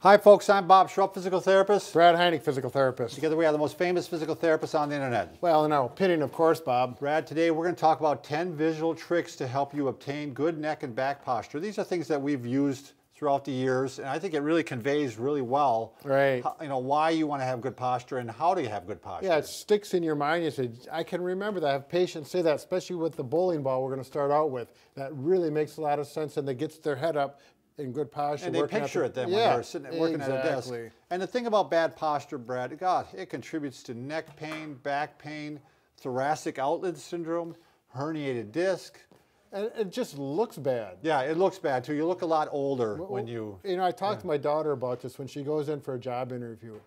Hi folks, I'm Bob Schrupp, physical therapist. Brad Heineck, physical therapist. Together we are the most famous physical therapists on the internet. Well, in our opinion, of course, Bob. Brad, today we're going to talk about 10 visual tricks to help you obtain good neck and back posture. These are things that we've used throughout the years, and I think it really conveys really well Right. why you want to have good posture and how to have good posture. Yeah, it sticks in your mind. You say, I can remember that. I have patients say that, especially with the bowling ball we're going to start out with. That really makes a lot of sense, and they get their head up in good posture. And they picture it then when they're sitting working at a desk. And the thing about bad posture, Brad, God, it contributes to neck pain, back pain, thoracic outlet syndrome, herniated disc. And it just looks bad. Yeah, it looks bad too. You look a lot older when you... You know, I talked to my daughter about this when she goes in for a job interview.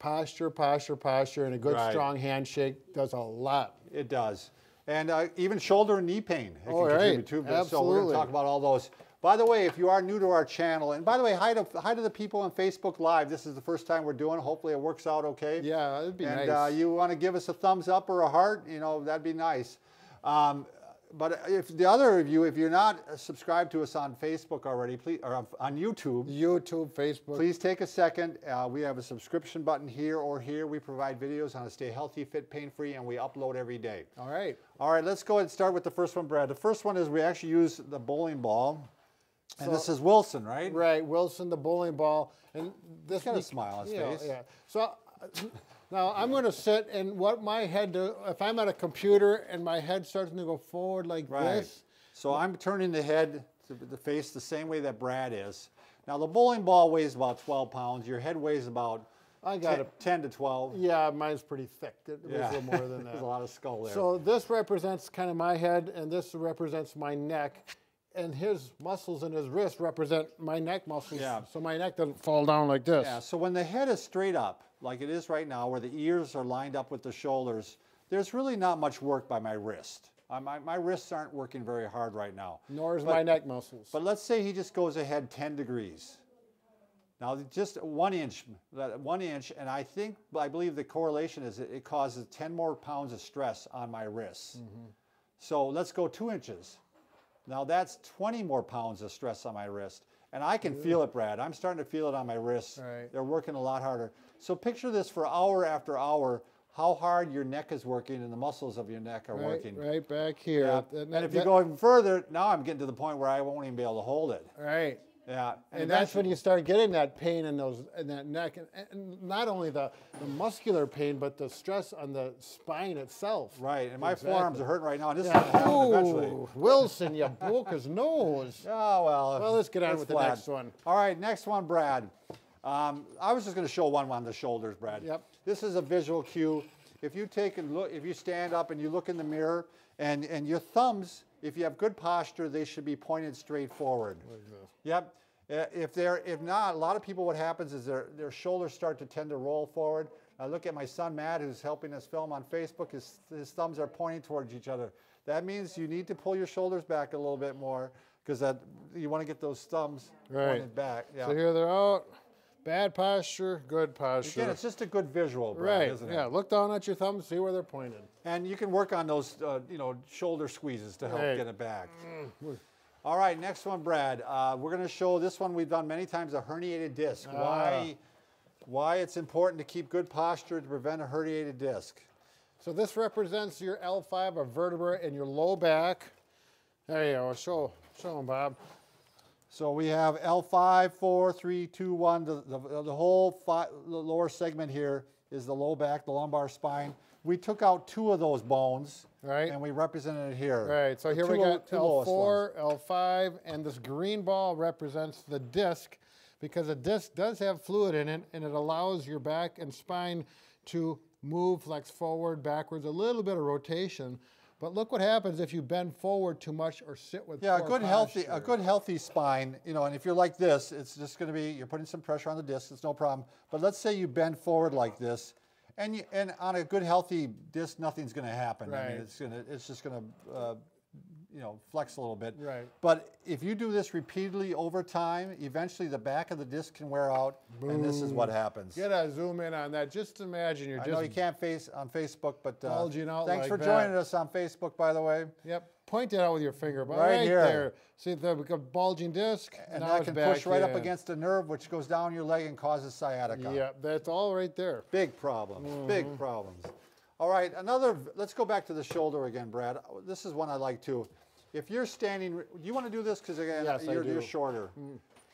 Posture, posture, posture, and a good strong handshake does a lot. It does. And even shoulder and knee pain, it can contribute too. Absolutely. So we're going to talk about all those. By the way, if you are new to our channel, and by the way, hi to the people on Facebook Live. This is the first time we're doing it. Hopefully it works out okay. Yeah, it'd be nice. And you want to give us a thumbs up or a heart, you know, that'd be nice. But if the other of you, if you're not subscribed to us on Facebook already, please, or on YouTube. YouTube, Facebook. Please take a second. We have a subscription button here or here. We provide videos on how to stay healthy, fit, pain-free, and we upload every day. All right. All right, let's go ahead and start with the first one, Brad. The first one is we actually use the bowling ball. And this is Wilson, right? Right, Wilson, the bowling ball. And this got a smile on his face. Yeah. So now I'm going to sit, and what my head do, if I'm at a computer and my head starts to go forward like this. So I'm turning the head to the face the same way that Brad is. Now the bowling ball weighs about 12 pounds. Your head weighs about 10 to 12. Yeah, mine's pretty thick. It weighs a little more than that. There's a lot of skull there. So this represents kind of my head, and this represents my neck. And his muscles in his wrist represent my neck muscles, so my neck doesn't fall down like this. Yeah, so when the head is straight up, like it is right now, where the ears are lined up with the shoulders, there's really not much work by my wrist. My wrists aren't working very hard right now. Nor is my neck muscles. But let's say he just goes ahead 10 degrees. Now, just 1 inch, and I believe the correlation is it causes 10 more pounds of stress on my wrists. So let's go 2 inches. Now that's 20 more pounds of stress on my wrist. And I can feel it, Brad. I'm starting to feel it on my wrists. They're working a lot harder. So picture this for hour after hour, how hard your neck is working and the muscles of your neck are working. Right back here. Yeah. And if you go even further, now I'm getting to the point where I won't even be able to hold it. Right. Yeah. And that's when you start getting that pain in that neck. And not only the muscular pain, but the stress on the spine itself. Right. And my forearms are hurting right now. And this is going to happen eventually. Wilson, you broke his nose. Oh, well. Well, let's get on with the next one. All right, next one, Brad. I was just going to show one on the shoulders, Brad. Yep. This is a visual cue. If you take and look, if you stand up and you look in the mirror, and your thumbs, if you have good posture, they should be pointed straight forward. Like this. Yep. If not, a lot of people, what happens is their shoulders start to tend to roll forward. I look at my son Matt, who's helping us film on Facebook. His thumbs are pointing towards each other. That means you need to pull your shoulders back a little bit more because you want to get those thumbs pointed back. Yeah. So here they're out. Bad posture, good posture. Again, it's just a good visual, Brad, isn't it? Yeah, look down at your thumbs, see where they're pointed. And you can work on those, shoulder squeezes to help get it back. All right, next one, Brad. We're going to show this one we've done many times, a herniated disc. Why it's important to keep good posture to prevent a herniated disc. So this represents your L5, a vertebra in your low back. There you go. Show them, Bob. So we have L5, 4, 3, 2, 1. The whole the lower segment here is the low back, the lumbar spine. We took out 2 of those bones, and we represented it here. Right, so here we got L4, L5, and this green ball represents the disc because a disc does have fluid in it, and it allows your back and spine to move, flex forward, backwards, a little bit of rotation. But look what happens if you bend forward too much or sit with poor posture. A good healthy spine, and if you're like this, it's just going to be, you're putting some pressure on the disc, it's no problem. But let's say you bend forward like this, and on a good healthy disc, nothing's going to happen. Right. I mean, it's just going to, flex a little bit. Right. But if you do this repeatedly over time, eventually the back of the disc can wear out, and this is what happens. Get a zoom in on that. Just imagine you're I just know you can't face on Facebook, but bulging out thanks like for that. joining us on Facebook, by the way. Yep. Point it out with your finger, but Right here. there. See the bulging disc, And now that it's can back push right up in. against the nerve, which goes down your leg and causes sciatica. Yeah, that's all right there. Big problems, big problems. All right, let's go back to the shoulder again, Brad. This is one I like too. If you're standing, do you want to do this? Because again, Yes, you're shorter.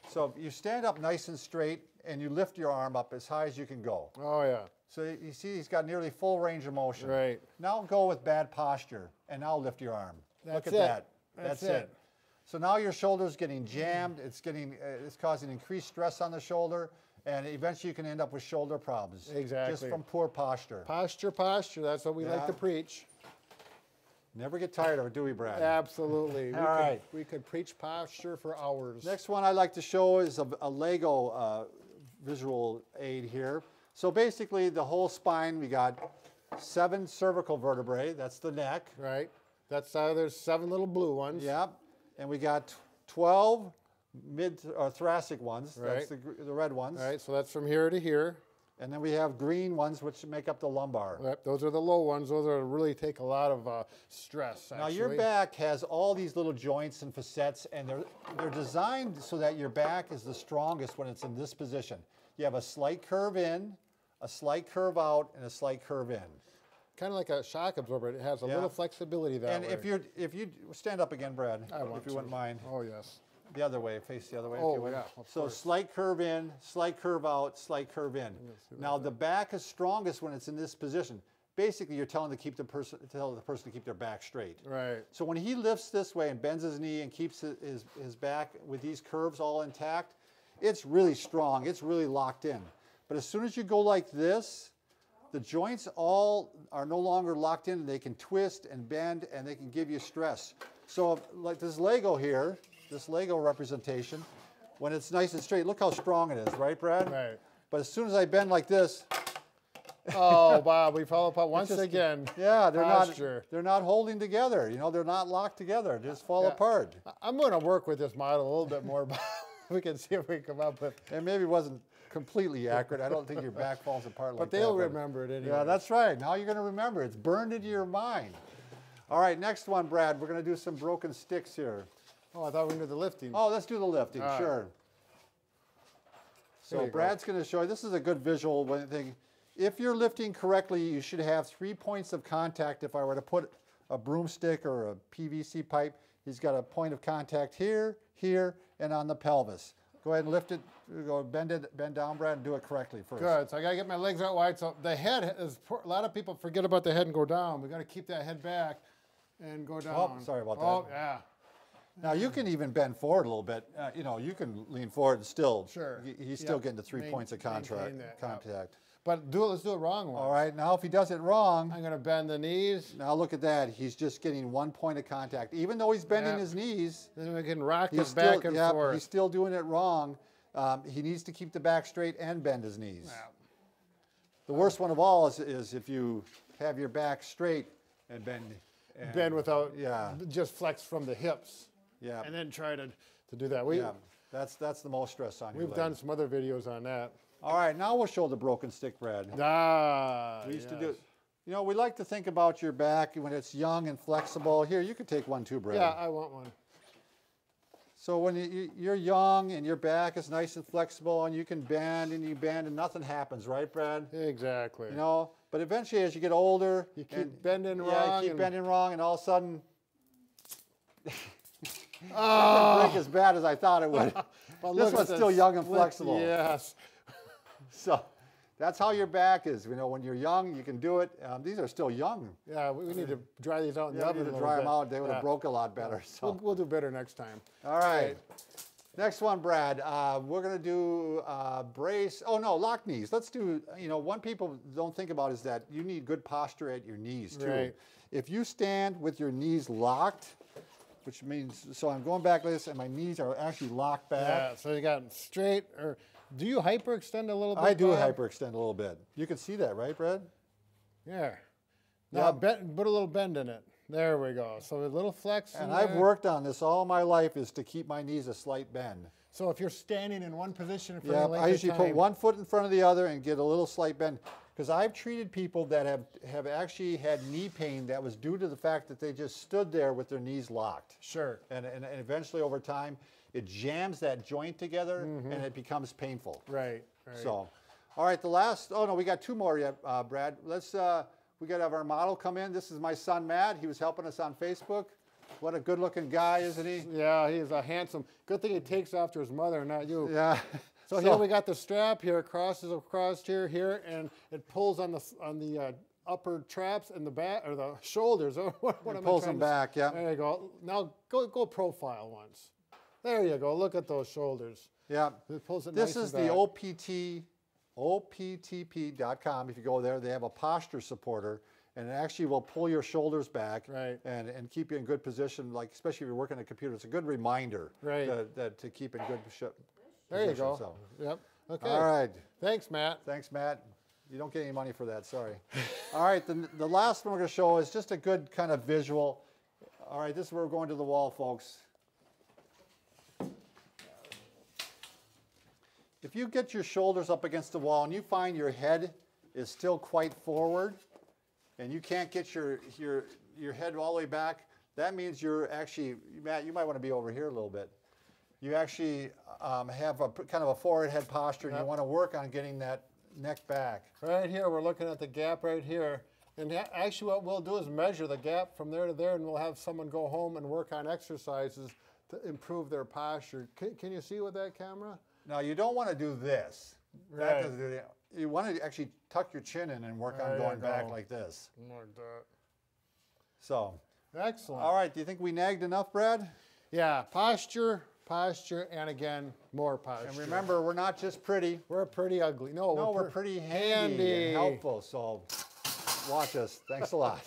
So you stand up nice and straight and you lift your arm up as high as you can go. Oh, yeah. So you see he's got nearly full range of motion. Right. Now go with bad posture and now lift your arm. Look at it. that. That's it. So now your shoulder's getting jammed. It's causing increased stress on the shoulder, and eventually you can end up with shoulder problems. Exactly. Just from poor posture. Posture, posture. That's what we like to preach. Never get tired of it, do we, Brad? Absolutely. All right. We could preach posture for hours. Next one I like to show is a Lego visual aid here. So basically the whole spine, we got 7 cervical vertebrae. That's the neck. Right. That's there's 7 little blue ones. Yep. And we got 12 mid or thoracic ones. Right. That's the red ones. All right, so that's from here to here. And then we have green ones, which make up the lumbar. Yep, those are the low ones. Those are really take a lot of stress, actually. Now your back has all these little joints and facets, and they're designed so that your back is the strongest when it's in this position. You have a slight curve in, a slight curve out, and a slight curve in. Kind of like a shock absorber. It has a little flexibility that And way. if you stand up again, Brad, if you wouldn't mind. Oh, yes. The other way, face the other way. Oh, if you would. yeah, of So course. slight curve in, slight curve out, slight curve in. Now the back is strongest when it's in this position. Basically, you're telling the person to keep their back straight. Right. So when he lifts this way and bends his knee and keeps his back with these curves all intact, it's really strong. It's really locked in. But as soon as you go like this, the joints all are no longer locked in. They can twist and bend, and they can give you stress. So like this Lego here, this Lego representation, when it's nice and straight, look how strong it is, right, Brad? Right. But as soon as I bend like this, Oh, Bob, we fall apart once again. yeah, Posture. they're not holding together. You know, they're not locked together. They just fall apart. I'm going to work with this model a little bit more, Bob. We can see if we can come up with. And maybe it wasn't completely accurate. I don't think your back falls apart like But that. they'll remember it anyway. Yeah, that's right. Now you're going to remember. It's burned into your mind. All right, next one, Brad. We're going to do some broken sticks here. Oh, I thought we were going to do the lifting. Oh, let's do the lifting, All sure. There So you go. Brad's going to show you. This is a good visual thing. If you're lifting correctly, you should have 3 points of contact. If I were to put a broomstick or a PVC pipe, he's got a point of contact here, here, and on the pelvis. Go ahead and lift it. Go bend down, Brad, and do it correctly first. Good. So I got to get my legs out wide. So the head is, a lot of people forget about the head and go down. We got to keep that head back and go down. Oh, sorry about that. Oh, yeah. Now you can even bend forward a little bit. You know, you can lean forward and still. Sure. He's still Yep. getting the 3 points of Maintain contact. that, yep. Contact. But let's do it wrong one. All right. Now if he does it wrong, I'm going to bend the knees. now look at that. He's just getting 1 point of contact. Even though he's bending Yep. his knees, Then we can rock he's it back and yep, forth. he's still doing it wrong. He needs to keep the back straight and bend his knees. Yep. The worst one of all is if you have your back straight and bend. And, Bend without, Yeah. just flex from the hips. Yeah. And then try to do that. Yeah. That's the most stress on your We've leg. done some other videos on that. All right. Now we'll show the broken stick, Brad. Ah, We used to yes. do it. You know, we like to think about your back when it's young and flexible. Here, you can take one too, Brad. Yeah, I want one. So when you're young and your back is nice and flexible and you can bend and nothing happens, right, Brad? Exactly. You know, but eventually as you get older, You keep bending yeah, wrong. you keep and- bending wrong, and all of a sudden, Oh, it didn't break as bad as I thought it would. but This look at one's still young and split- flexible. Yes. So that's how your back is. You know, when you're young, you can do it. These are still young. Yeah, we need to dry these out in the Yeah, we oven. need a to little dry them bit. out. They would have Yeah. broke a lot better. So. We'll do better next time. All right. Next one, Brad. We're going to do brace. Oh, no, lock knees. Let's do, you know, one people don't think about is that you need good posture at your knees, too. Right. If you stand with your knees locked, which means, so I'm going back like this, and my knees are actually locked back. Yeah, so you got straight, or do you hyperextend a little bit? I do Bob? hyperextend a little bit. You can see that, right, Brad? Yeah. Now, Yeah. put a little bend in it. There we go. So a little flex. And I've worked on this all my life, is to keep my knees a slight bend. So if you're standing in one position for Yeah, a length I usually of time, put one foot in front of the other and get a little slight bend. Because I've treated people that have actually had knee pain that was due to the fact that they just stood there with their knees locked. Sure. And eventually over time, it jams that joint together and it becomes painful. Right, right. So, all right, the last, oh no, we got two more yet, Brad. Let's, we got to have our model come in. This is my son, Matt. He was helping us on Facebook. What a good-looking guy, isn't he? Yeah, he is a handsome. Good thing he takes after his mother, not you. Yeah. So here we got the strap here, crosses across here, and it pulls on the upper traps and the back or the shoulders. What am I pulls trying them to back, yeah. There you go. Now go profile once. There you go. Look at those shoulders. Yeah. It pulls it This nice is and the back. OPTP.com. If you go there, they have a posture supporter, and it actually will pull your shoulders back and keep you in good position, like especially if you're working on a computer. It's a good reminder to keep in good position. There you go. So. Yep. Okay. All right. Thanks, Matt. Thanks, Matt. You don't get any money for that, sorry. All right, the last one we're going to show is just a good kind of visual. All right, this is where we're going to the wall, folks. If you get your shoulders up against the wall and you find your head is still quite forward and you can't get your head all the way back, that means you're actually, Matt, you might want to be over here a little bit. You actually have a kind of a forward head posture and you want to work on getting that neck back. Right here, we're looking at the gap right here. And actually what we'll do is measure the gap from there to there, and we'll have someone go home and work on exercises to improve their posture. Can you see with that camera? Now, you don't want to do this. Right. You want to actually tuck your chin in and work on going back like this. Like that. So. Excellent. All right, do you think we nagged enough, Brad? Yeah, posture, and again, more posture. And remember, we're not just pretty. We're pretty ugly. No, we're pretty handy and helpful. So watch us. Thanks a lot.